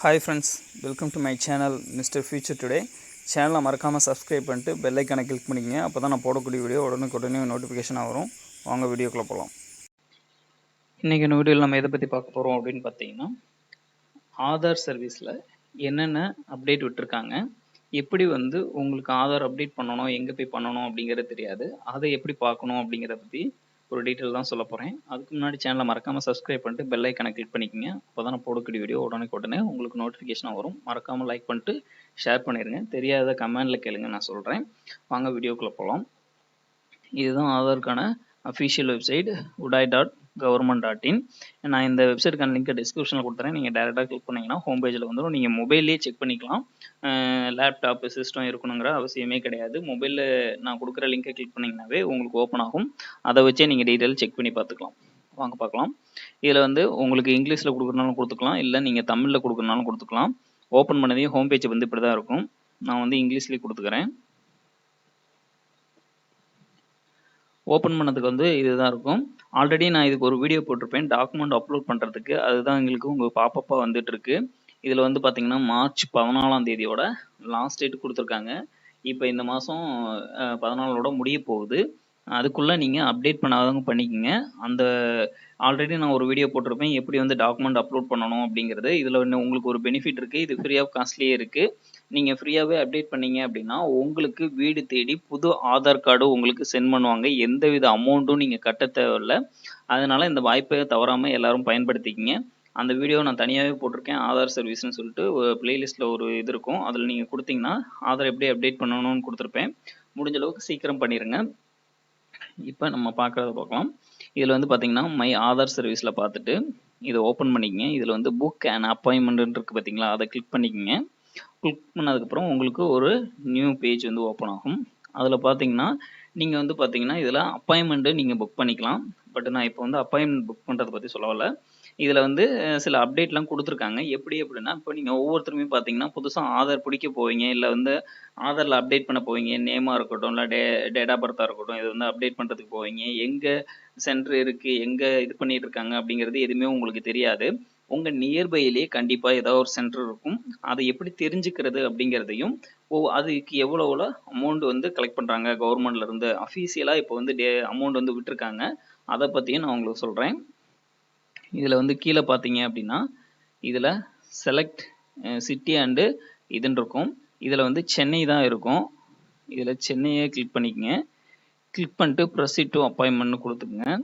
Hi friends, welcome to my channel Mr. Future Today. சேனலை மறக்காமல் subscribe பண்ணிட்டு bell ஐக்கானை கிளிக் பண்ணிக்கங்க. அப்போ தான் நான் போடக்கூடிய வீடியோ உடனே நோட்டிஃபிகேஷனாக வரும். வாங்க வீடியோக்குள்ளே போகலாம். இன்றைக்கி வீடியோவில் நம்ம எதை பற்றி பார்க்க போகிறோம் அப்படின்னு பார்த்தீங்கன்னா, ஆதார் சர்வீஸில் என்னென்ன அப்டேட் விட்டுருக்காங்க, எப்படி உங்களுக்கு ஆதார் அப்டேட் பண்ணணும், எங்கே போய் பண்ணணும் அப்படிங்கிறது தெரியாது, அதை எப்படி பார்க்கணும் அப்படிங்கிறத பற்றி ஒரு டீட்டெயில் தான் சொல்ல போகிறேன். அதுக்கு முன்னாடி சேனலை மறக்காமல் சப்ஸ்கிரைப் பண்ணிட்டு பெல் ஐக்கானை கிளிக் பண்ணிக்கோங்க. அப்போ தான் நான் போடக்கூடிய வீடியோ உடனே உங்களுக்கு நோட்டிஃபிகேஷனாக வரும். மறக்காமல் லைக் பண்ணிட்டு ஷேர் பண்ணிடுங்க. தெரியாத கமெண்டில் கேளுங்க, நான் சொல்கிறேன். வாங்க வீடியோக்குள்ளே போகலாம். இதுதான் ஆதாருக்கான அஃபிஷியல் வெப்சைட் uday.government.in. நான் இந்த வெப்சைட்டுக்கான லிங்க்கை டிஸ்கிரிப்ஷனில் கொடுத்துறேன். நீங்கள் டேரெக்டாக கிளிக் பண்ணிங்கன்னா ஹோம் பேஜில் வந்துடும். நீங்கள் மொபைல்லேயே செக் பண்ணிக்கலாம். லேப்டாப்பு சிஸ்டம் இருக்கணுங்கிற அவசியமே கிடையாது. மொபைலில் நான் கொடுக்குற லிங்கை கிளிக் பண்ணிங்கனாவே உங்களுக்கு ஓப்பன் ஆகும். அதை வச்சே நீங்கள் டீட்டெயில் செக் பண்ணி பார்த்துக்கலாம். வாங்க பார்க்கலாம். இதில் உங்களுக்கு இங்கிலீஷில் கொடுக்குறனாலும் கொடுத்துக்கலாம், இல்லை நீங்கள் தமிழில் கொடுக்குறனாலும் கொடுத்துக்கலாம். ஓப்பன் பண்ணதையும் ஹோம் பேஜ் இப்படி தான் இருக்கும். நான் இங்கிலீஷ்லேயே கொடுத்துக்கிறேன். ஓப்பன் பண்ணதுக்கு இதுதான் இருக்கும். ஆல்ரெடி நான் இதுக்கு ஒரு வீடியோ போட்டிருப்பேன் டாக்குமெண்ட் அப்லோட் பண்ணுறதுக்கு. அதுதான் எங்களுக்கு உங்கள் பாப்பப்பாக வந்துட்டுருக்கு. இதில் பார்த்தீங்கன்னா மார்ச் 14ஆம் தேதியோட லாஸ்ட் டேட் கொடுத்துருக்காங்க. இப்போ இந்த மாதம் 14ஓட முடிய போகுது. அதுக்குள்ளே நீங்கள் அப்டேட் பண்ணாதவங்க பண்ணிக்கோங்க. அந்த ஆல்ரெடி நான் ஒரு வீடியோ போட்டிருப்பேன் எப்படி டாக்குமெண்ட் அப்லோட் பண்ணணும் அப்படிங்கிறது. இதில் உங்களுக்கு ஒரு பெனிஃபிட் இருக்குது. இது ஃப்ரீ ஆஃப் காஸ்ட்லியே இருக்குது. நீங்கள் ஃப்ரீயாகவே அப்டேட் பண்ணீங்க அப்படின்னா உங்களுக்கு வீடு தேடி புது ஆதார் கார்டு உங்களுக்கு சென்ட் பண்ணுவாங்க. எந்தவித அமௌண்ட்டும் நீங்கள் கட்ட தேவையில்லை. அதனால் இந்த வாய்ப்பை தவறாமல் எல்லோரும் பயன்படுத்திக்கிங்க. அந்த வீடியோ நான் தனியாகவே போட்டிருக்கேன். ஆதார் சர்வீஸ்னு சொல்லிட்டு ஒரு பிளேலிஸ்ட்டில் ஒரு இது இருக்கும். அதில் நீங்கள் கொடுத்தீங்கன்னா ஆதார் எப்படி அப்டேட் பண்ணணும்னு கொடுத்துருப்பேன். முடிஞ்ச அளவுக்கு சீக்கிரம் பண்ணிடுங்க. இப்போ நம்ம பார்க்கலாம். இதில் பார்த்தீங்கன்னா மை ஆதார் சர்வீஸில் பார்த்துட்டு இதை ஓப்பன் பண்ணிக்கங்க. இதில் புக் அண்ட் அப்பாயின்மெண்ட் இருக்குது பார்த்தீங்களா, அதை கிளிக் பண்ணிக்கங்க. கிளிக் பண்ணதுக்கப்புறம் உங்களுக்கு ஒரு நியூ பேஜ் ஓப்பன் ஆகும். அதில் பார்த்தீங்கன்னா நீங்கள் பார்த்தீங்கன்னா இதில் அப்பாயின்மெண்ட்டு நீங்கள் புக் பண்ணிக்கலாம். பட் நான் இப்போ அப்பாயின்மெண்ட் புக் பண்ணுறதை பற்றி சொல்லவில்லை. இதில் சில அப்டேட்லாம் கொடுத்துருக்காங்க. எப்படி அப்படின்னா, இப்போ நீங்கள் ஒவ்வொருத்தருமே பார்த்தீங்கன்னா புதுசாக ஆதார் பிடிக்க போவீங்க, இல்லை ஆதாரில் அப்டேட் பண்ண போவீங்க. நேமாக இருக்கட்டும், இல்லை டேட் ஆஃப் பர்த்தாக இருக்கட்டும், இது அப்டேட் பண்ணுறதுக்கு போவீங்க. எங்கே சென்டர் இருக்குது, எங்கே இது பண்ணிட்டு இருக்காங்க அப்படிங்கிறது எதுவுமே உங்களுக்கு தெரியாது. உங்கள் நியர்பையிலேயே கண்டிப்பாக ஏதாவது ஒரு சென்டர் இருக்கும். அதை எப்படி தெரிஞ்சுக்கிறது அப்படிங்கிறதையும், அதுக்கு எவ்வளோ அமௌண்ட் கலெக்ட் பண்ணுறாங்க கவர்மெண்ட்லேருந்து அஃபீஷியலாக இப்போ அமௌண்ட் விட்டுருக்காங்க. அதை பற்றியும் நான் உங்களுக்கு சொல்கிறேன். இதில் கீழே பார்த்தீங்க அப்படின்னா இதில் செலக்ட் சிட்டி அண்டு இதுன்னு இருக்கும். இதில் சென்னை தான் இருக்கும். இதில் சென்னையை கிளிக் பண்ணிக்கங்க. கிளிக் பண்ணிட்டு ப்ரொசீட் டு அப்பாயின்மெண்ட்னு கொடுத்துக்குங்க.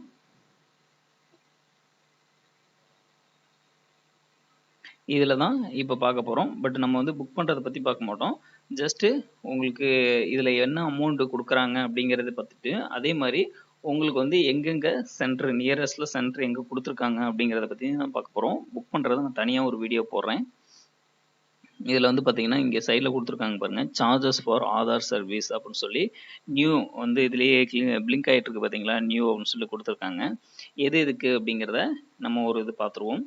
இதில் தான் இப்போ பார்க்க போகிறோம். பட் நம்ம புக் பண்ணுறதை பற்றி பார்க்க மாட்டோம். ஜஸ்ட்டு உங்களுக்கு இதில் என்ன அமௌண்ட்டு கொடுக்குறாங்க அப்படிங்கிறத பார்த்துட்டு, அதே மாதிரி உங்களுக்கு எங்கெங்கே சென்டர் நியரஸ்ட்டில் சென்டர் எங்கே கொடுத்துருக்காங்க அப்படிங்கிறத பற்றி நான் பார்க்க போகிறோம். புக் பண்ணுறத நான் தனியாக ஒரு வீடியோ போடுறேன். இதில் பார்த்தீங்கன்னா இங்கே சைடில் கொடுத்துருக்காங்க பாருங்கள், சார்ஜஸ் ஃபார் ஆதார் சர்வீஸ் அப்படின்னு சொல்லி நியூ இதுலேயே பிளிங்க் ஆகிட்டு இருக்கு பார்த்தீங்களா, நியூ அப்படின்னு சொல்லி கொடுத்துருக்காங்க. எது எதுக்கு அப்படிங்கிறத நம்ம ஒரு இது பார்த்துருவோம்.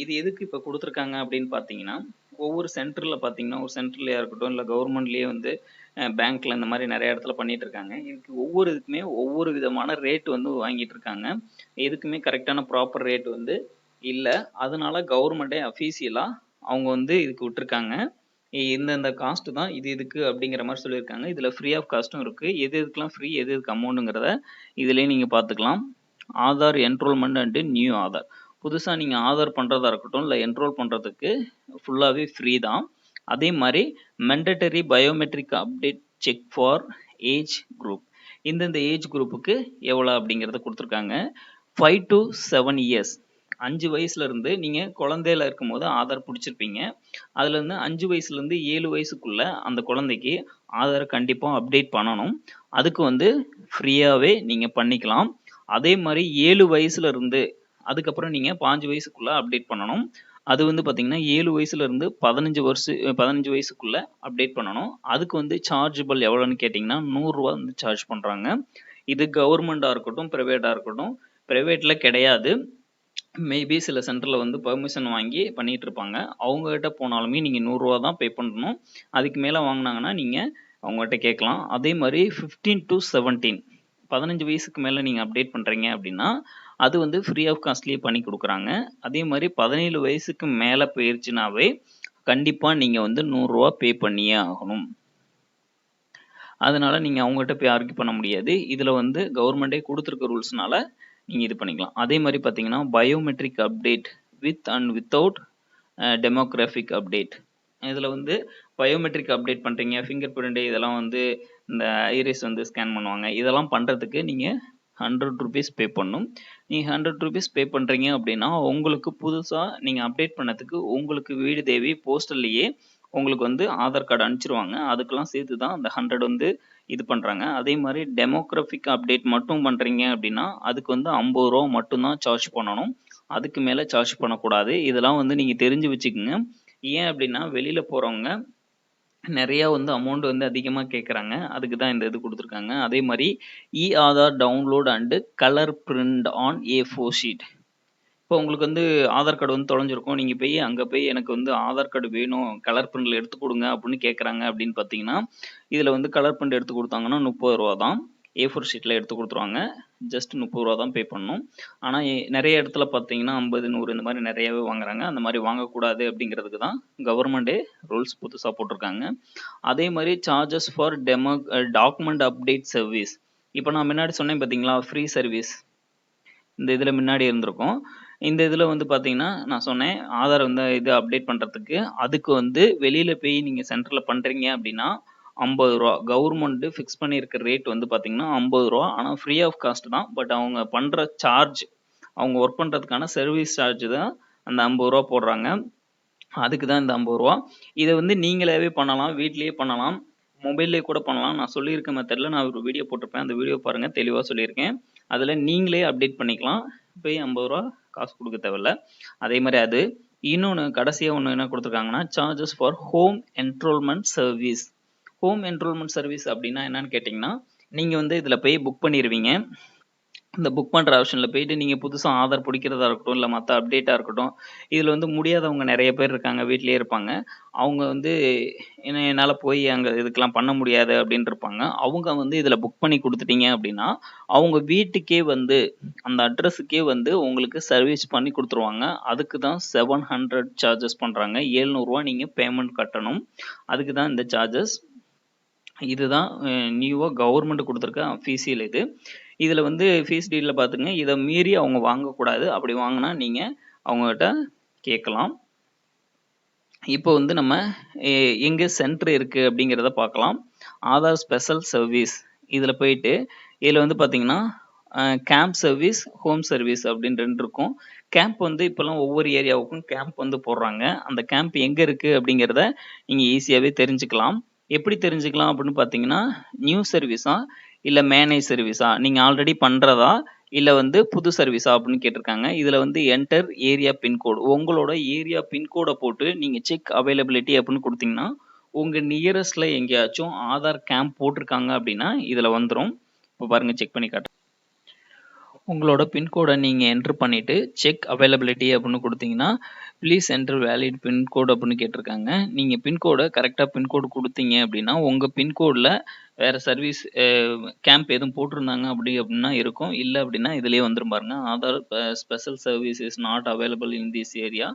இது எதுக்கு இப்போ கொடுத்துருக்காங்க அப்படின்னு பார்த்தீங்கன்னா, ஒவ்வொரு சென்டரில் பார்த்தீங்கன்னா ஒரு சென்டர்லையாக இருக்கட்டும், இல்லை கவர்மெண்ட்லேயே பேங்க்கில் இந்த மாதிரி நிறைய இடத்துல பண்ணிட்டு இருக்காங்க. இதுக்கு ஒவ்வொரு இதுக்குமே ஒவ்வொரு விதமான ரேட் வாங்கிட்டு இருக்காங்க. எதுக்குமே கரெக்டான ப்ராப்பர் ரேட் இல்லை. அதனால கவர்மெண்ட்டே அஃபீஷியலாக அவங்க இதுக்கு விட்டுருக்காங்க. இந்தந்த காஸ்ட் தான் இது இதுக்கு அப்படிங்கிற மாதிரி சொல்லியிருக்காங்க. இதில் ஃப்ரீ ஆஃப் காஸ்ட்டும் இருக்குது. எது எதுக்கெலாம் ஃப்ரீ, எது எதுக்கு அமௌண்ட்டுங்கிறத இதிலே நீங்கள் பார்த்துக்கலாம். Aadhaar enrolment and new Aadhaar. புதுசாக நீங்கள் ஆதார் பண்ணுறதா இருக்கட்டும், இல்லை என்ரோல் பண்ணுறதுக்கு ஃபுல்லாகவே ஃப்ரீ தான். அதே மாதிரி மெண்டட்டரி biometric update check for age group. இந்தந்த ஏஜ் குரூப்புக்கு எவ்வளோ அப்படிங்கிறத கொடுத்துருக்காங்க. 5 to 7 years, 5 வயசுலேருந்து நீங்கள் குழந்தையில இருக்கும்போது ஆதார் பிடிச்சிருப்பீங்க. அதுலேருந்து 5 வயசுலேருந்து 7 வயசுக்குள்ள அந்த குழந்தைக்கு ஆதாரை கண்டிப்பாக அப்டேட் பண்ணணும். அதுக்கு ஃப்ரீயாகவே நீங்கள் பண்ணிக்கலாம். அதே மாதிரி 7 வயசுலேருந்து அதுக்கப்புறம் நீங்கள் 5 வயசுக்குள்ளே அப்டேட் பண்ணணும். அது பார்த்தீங்கன்னா 7 வயசுலேருந்து 15 வயசுக்குள்ளே அப்டேட் பண்ணணும். அதுக்கு சார்ஜபிள் எவ்வளோன்னு கேட்டிங்கன்னா 100 ரூபா சார்ஜ் பண்ணுறாங்க. இது கவர்மெண்ட்டாக இருக்கட்டும், ப்ரைவேட்டாக இருக்கட்டும். ப்ரைவேட்டில் கிடையாது. மேபி சில சென்டரில் பெர்மிஷன் வாங்கி பண்ணிகிட்டு இருப்பாங்க. அவங்ககிட்ட போனாலுமே நீங்கள் 100 ரூபா தான் பே பண்ணணும். அதுக்கு மேலே வாங்கினாங்கன்னா நீங்கள் அவங்ககிட்ட கேட்கலாம். அதே மாதிரி 15 to 17, 15 வயசுக்கு மேலே நீங்கள் அப்டேட் பண்ணுறீங்க அப்படின்னா அது வந்து ஃப்ரீ ஆஃப் காஸ்ட்லேயே பண்ணி கொடுக்குறாங்க. அதே மாதிரி 17 வயசுக்கு மேலே போயிருச்சுனாவே கண்டிப்பாக நீங்கள் வந்து ரூ. 100 பே பண்ணியே ஆகணும். அதனால நீங்கள் அவங்ககிட்ட போய் ஆர்கியூ பண்ண முடியாது. இதில் வந்து கவர்மெண்ட்டே கொடுத்துருக்க ரூல்ஸ்னால நீங்கள் இது பண்ணிக்கலாம். அதே மாதிரி பார்த்தீங்கன்னா biometric update with and without demographic update. இதில் வந்து பயோமெட்ரிக் அப்டேட் பண்ணுறீங்க, ஃபிங்கர் பிரிண்ட் இதெல்லாம் வந்து இந்த ஐரிஸ் வந்து ஸ்கேன் பண்ணுவாங்க. இதெல்லாம் பண்ணுறதுக்கு நீங்கள் ₹100 பே பண்ணணும். நீங்கள் ₹100 பே பண்ணுறீங்க அப்படின்னா உங்களுக்கு புதுசாக நீங்கள் அப்டேட் பண்ணதுக்கு உங்களுக்கு வீடு தேவி போஸ்டல்லையே உங்களுக்கு வந்து ஆதார் கார்டு அனுப்பிச்சிருவாங்க. அதுக்கெல்லாம் சேர்த்து தான் அந்த 100 வந்து இது பண்ணுறாங்க. அதே மாதிரி டெமோகிராஃபிக் அப்டேட் மட்டும் பண்ணுறீங்க அப்படின்னா அதுக்கு வந்து ₹50 மட்டும்தான் சார்ஜ் பண்ணணும். அதுக்கு மேலே சார்ஜ் பண்ணக்கூடாது. இதெல்லாம் வந்து நீங்கள் தெரிஞ்சு வச்சுக்கோங்க. ஏன் அப்படின்னா வெளியில் போகிறவங்க நிறையா வந்து அமௌண்ட் வந்து அதிகமாக கேட்குறாங்க. அதுக்கு தான் இந்த இது கொடுத்துருக்காங்க. அதே மாதிரி Aadhaar download and colour print on A4 sheet. இப்போ உங்களுக்கு வந்து ஆதார் கார்டு வந்து தொலைஞ்சிருக்கும். நீங்கள் போய் அங்கே போய் எனக்கு வந்து ஆதார் கார்டு வேணும், கலர் பிரிண்டில் எடுத்து கொடுங்க அப்படின்னு கேட்குறாங்க. அப்படின்னு பார்த்தீங்கன்னா இதில் வந்து கலர் பிரிண்ட் எடுத்து கொடுத்தாங்கன்னா ₹30 தான். A4 ஷீட்டில் எடுத்து கொடுத்துருவாங்க. ஜஸ்ட் ₹30 தான் பே பண்ணணும். ஆனால் நிறைய இடத்துல பார்த்தீங்கன்னா 50, 100 இந்த மாதிரி நிறையாவே வாங்குறாங்க. அந்த மாதிரி வாங்கக்கூடாது அப்படிங்கிறதுக்கு தான் கவர்மெண்ட்டே ரூல்ஸ் புதுசாக போட்டிருக்காங்க. அதே மாதிரி charges for document update service. இப்போ நான் முன்னாடி சொன்னேன் பார்த்தீங்களா, ஃப்ரீ சர்வீஸ் இந்த இதில் முன்னாடி இருந்திருக்கும். இந்த இதில் வந்து பார்த்தீங்கன்னா நான் சொன்னேன் ஆதார் வந்து இது அப்டேட் பண்ணுறதுக்கு அதுக்கு வந்து வெளியில் போய் நீங்கள் சென்டரில் பண்ணுறீங்க அப்படின்னா ₹50. கவர்மெண்ட்டு ஃபிக்ஸ் பண்ணியிருக்க ரேட் வந்து பார்த்தீங்கன்னா ₹50. ஆனால் ஃப்ரீ ஆஃப் காஸ்ட் தான். பட் அவங்க பண்ணுற சார்ஜ், அவங்க ஒர்க் பண்ணுறதுக்கான சர்வீஸ் சார்ஜ் தான் அந்த ₹50 போடுறாங்க. அதுக்கு தான் இந்த ₹50. இதை வந்து நீங்களாவே பண்ணலாம், வீட்லேயே பண்ணலாம், மொபைல்லே கூட பண்ணலாம். நான் சொல்லியிருக்க மெத்தடில் நான் ஒரு வீடியோ போட்டிருப்பேன். அந்த வீடியோ பாருங்கள், தெளிவாக சொல்லியிருக்கேன். அதில் நீங்களே அப்டேட் பண்ணிக்கலாம். போய் ₹50 காசு கொடுக்க தேவையில்ல. அதே மாதிரி அது இன்னொன்று கடைசியாக ஒன்று என்ன கொடுத்துருக்காங்கன்னா charges for home enrolment service. Home enrolment service அப்படின்னா என்னன்னு கேட்டிங்கன்னா நீங்கள் வந்து இதில் போய் புக் பண்ணிடுவீங்க. இந்த புக் பண்ணுற ஆப்ஷனில் போயிட்டு நீங்கள் புதுசாக ஆதார் பிடிக்கிறதா இருக்கட்டும், இல்லை மற்ற அப்டேட்டாக இருக்கட்டும், இதில் வந்து முடியாதவங்க நிறைய பேர் இருக்காங்க, வீட்டிலேயே இருப்பாங்க. அவங்க வந்து என்னால் போய் அங்கே இதுக்கெல்லாம் பண்ண முடியாது அப்படின்னு இருப்பாங்க. அவங்க வந்து இதில் புக் பண்ணி கொடுத்துட்டீங்க அப்படின்னா அவங்க வீட்டுக்கே வந்து அந்த அட்ரஸுக்கே வந்து உங்களுக்கு சர்வீஸ் பண்ணி கொடுத்துருவாங்க. அதுக்கு தான் 700 சார்ஜஸ் பண்ணுறாங்க. ₹700 நீங்கள் பேமெண்ட் கட்டணும். அதுக்கு தான் இந்த சார்ஜஸ். இதுதான் நியூவாக கவர்மெண்ட் கொடுத்துருக்க அஃபீஷியல் இது. இதில் வந்து ஃபீஸ் டீலில் பார்த்துங்க. இதை மீறி அவங்க வாங்கக்கூடாது. அப்படி வாங்கினா நீங்கள் அவங்ககிட்ட கேட்கலாம். இப்போ வந்து நம்ம எங்கே சென்டர் இருக்குது அப்படிங்கிறத பார்க்கலாம். ஆதார் ஸ்பெஷல் சர்வீஸ் இதில் போயிட்டு இதில் வந்து பார்த்தீங்கன்னா கேம்ப் சர்வீஸ், ஹோம் சர்வீஸ் அப்படின்னு 2 இருக்கும். கேம்ப் வந்து இப்போல்லாம் ஒவ்வொரு ஏரியாவுக்கும் கேம்ப் வந்து போடுறாங்க. அந்த கேம்ப் எங்கே இருக்குது அப்படிங்கிறத நீங்கள் ஈஸியாகவே தெரிஞ்சுக்கலாம். எப்படி தெரிஞ்சுக்கலாம் அப்படின்னு பார்த்தீங்கன்னா நியூ சர்வீஸா இல்லை மேனேஜ் சர்வீஸா, நீங்கள் ஆல்ரெடி பண்ணுறதா இல்லை வந்து புது சர்வீஸா அப்படின்னு கேட்டிருக்காங்க. இதில் வந்து என்டர் ஏரியா பின்கோடு, உங்களோட ஏரியா பின்கோடை போட்டு நீங்கள் செக் அவைலபிலிட்டி அப்படின்னு கொடுத்தீங்கன்னா உங்கள் நியரஸ்டில் எங்கேயாச்சும் ஆதார் கேம்ப் போட்டிருக்காங்க அப்படின்னா இதில் வந்துடும். இப்போ பாருங்கள், செக் பண்ணி காட்டுறேன். உங்களோட பின்கோடை நீங்கள் என்ட்ரு பண்ணிவிட்டு செக் அவைலபிலிட்டி அப்படின்னு கொடுத்தீங்கன்னா ப்ளீஸ் என்ட்ரு வேலிட் பின்கோடு அப்படின்னு கேட்டிருக்காங்க. நீங்கள் பின்கோடை கரெக்டாக பின்கோடு கொடுத்தீங்க அப்படின்னா உங்கள் பின்கோடில் வேறு சர்வீஸ் கேம்ப் எதுவும் போட்டிருந்தாங்க அப்படின்னா இருக்கும். இல்லை அப்படின்னா இதுலேயே வந்துடும் பாருங்க. Aadhaar special service is not available in this area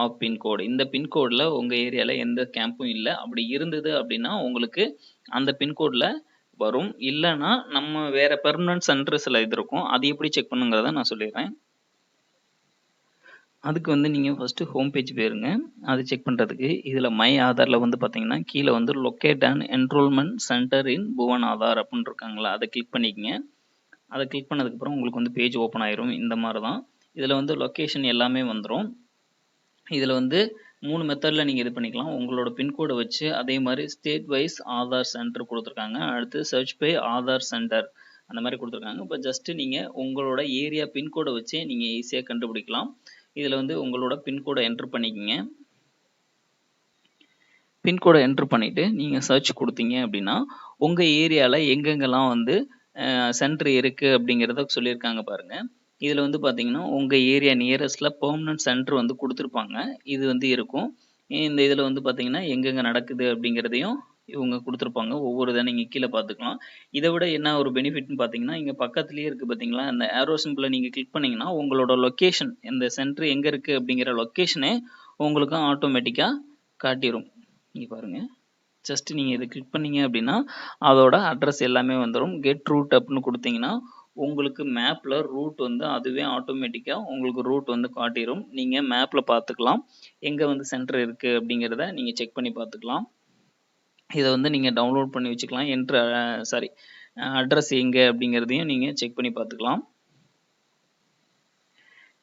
of pincode. இந்த பின்கோடில் உங்கள் ஏரியாவில் எந்த கேம்பும் இல்லை. அப்படி இருந்தது அப்படின்னா உங்களுக்கு அந்த பின்கோடில் வரும். இல்லைன்னா நம்ம வேற பெர்மனன்ட் சென்டர் சில இது இருக்கும். அது எப்படி செக் பண்ணுங்கிறத நான் சொல்லிடுறேன். அதுக்கு வந்து நீங்கள் ஃபஸ்ட்டு ஹோம் பேஜ் போயிருங்க. அது செக் பண்ணுறதுக்கு இதில் மை ஆதாரில் வந்து பார்த்தீங்கன்னா கீழே வந்து locate and enrolment centre in Bhuvan Aadhaar அப்படின்னு இருக்காங்களா, அதை கிளிக் பண்ணிக்கங்க. அதை கிளிக் பண்ணதுக்கப்புறம் உங்களுக்கு வந்து பேஜ் ஓப்பன் ஆயிரும். இந்த மாதிரி தான் இதில் வந்து லொக்கேஷன் எல்லாமே வந்துடும். இதில் வந்து 3 மெத்தடில் நீங்கள் இது பண்ணிக்கலாம். உங்களோட பின்கோடை வச்சு அதே மாதிரி ஸ்டேட் வைஸ் ஆதார் சென்டர் கொடுத்துருக்காங்க. அடுத்து சர்ச் பை ஆதார் சென்டர் அந்த மாதிரி கொடுத்துருக்காங்க. இப்போ ஜஸ்ட்டு நீங்கள் உங்களோட ஏரியா பின்கோடை வச்சே நீங்கள் ஈஸியாக கண்டுபிடிக்கலாம். இதில் வந்து உங்களோட பின்கோடை என்ட்ரு பண்ணிக்கங்க. பின்கோடை என்ட்ரு பண்ணிவிட்டு நீங்கள் சர்ச் கொடுத்தீங்க அப்படின்னா உங்கள் ஏரியாவில் எங்கெங்கெல்லாம் வந்து சென்டர் இருக்குது அப்படிங்கிறத சொல்லியிருக்காங்க பாருங்கள். இதில் வந்து பார்த்தீங்கன்னா உங்கள் ஏரியா நியரஸ்ட்டில் பெர்மனன்ட் சென்டர் வந்து கொடுத்துருப்பாங்க. இது வந்து இருக்கும். இந்த இதில் வந்து பார்த்தீங்கன்னா எங்கெங்கே நடக்குது அப்படிங்கிறதையும் இவங்க குடுத்துருப்பாங்க. ஒவ்வொரு இத நீங்க கீழ பார்த்துக்கலாம். இத விட என்ன ஒரு பெனிஃபிட்ன்னு பார்த்தீங்கன்னா, இங்க பக்கத்திலேயே இருக்கு பார்த்தீங்களா, அந்த ஏரோ சிம்பல நீங்க கிளிக் பண்ணீங்கன்னா, உங்களோட லொக்கேஷன் இந்த சென்டர் எங்க இருக்கு அப்படிங்கிற லொக்கேஷனே உங்களுக்கு ஆட்டோமேட்டிக்கா காட்டிரும். இங்க பாருங்க. ஜஸ்ட் நீங்க இத கிளிக் பண்ணீங்க அப்படின்னா, அதோட அட்ரஸ் எல்லாமே வந்துரும். கெட் ரூட் அப்படின்னு குடுத்தீங்கன்னா, உங்களுக்கு மேப்ல ரூட் வந்து அதுவே ஆட்டோமேட்டிக்கா உங்களுக்கு ரூட் வந்து காட்டிரும். நீங்க மேப்ல பார்த்துக்கலாம். எங்க வந்து சென்டர் இருக்கு அப்படிங்கிறத நீங்க செக் பண்ணி பார்த்துக்கலாம். இத வந்து நீங்க டவுன்லோட் பண்ணி வச்சுக்கலாம். அட்ரஸ் எங்க அப்படிங்கிறதையும் நீங்க செக் பண்ணி பார்த்துக்கலாம்.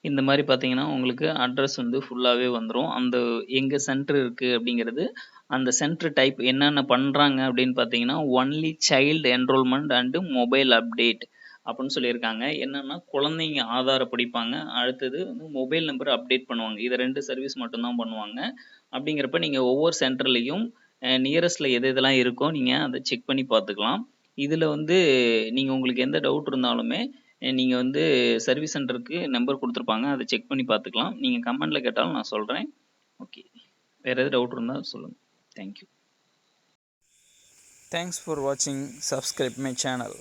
இந்த மாரி பார்த்தீங்கன்னா, உங்களுக்கு அட்ரஸ் வந்து ஃபுல்லாவே வந்துரும். அந்த எங்க சென்டர் இருக்கு அப்படிங்கிறது, அந்த சென்டர் டைப் என்னென்ன பண்றாங்க அப்படின்னு பார்த்தீங்கன்னா, only child enrolment and mobile update அப்படின்னு சொல்லியிருக்காங்க. என்னன்னா, குழந்தைங்க ஆதார படிப்பாங்க. அடுத்தது வந்து மொபைல் நம்பர் அப்டேட் பண்ணுவாங்க. இத 2 சர்வீஸ் மட்டும் தான் பண்ணுவாங்க. அப்படிங்கிறப்ப நீங்க ஒவ்வொரு சென்டர்லயும் நியரஸ்ட்ல எது எதெல்லாம் இருக்கோ நீங்க அத செக் பண்ணி பார்த்துக்கலாம். இதுல வந்து நீங்க உங்களுக்கு எந்த டவுட் இருந்தாலுமே, நீங்க வந்து சர்வீஸ் சென்டருக்கு நம்பர் குடுத்துருப்பாங்க. அத செக் பண்ணி பார்த்துக்கலாம். நீங்க கமெண்ட்ல கேட்டாலும் நான் சொல்றேன். ஓகே. வேற எதாவது டவுட் இருந்தா சொல்லுங்க. Thank you. Thanks for watching. Subscribe my channel.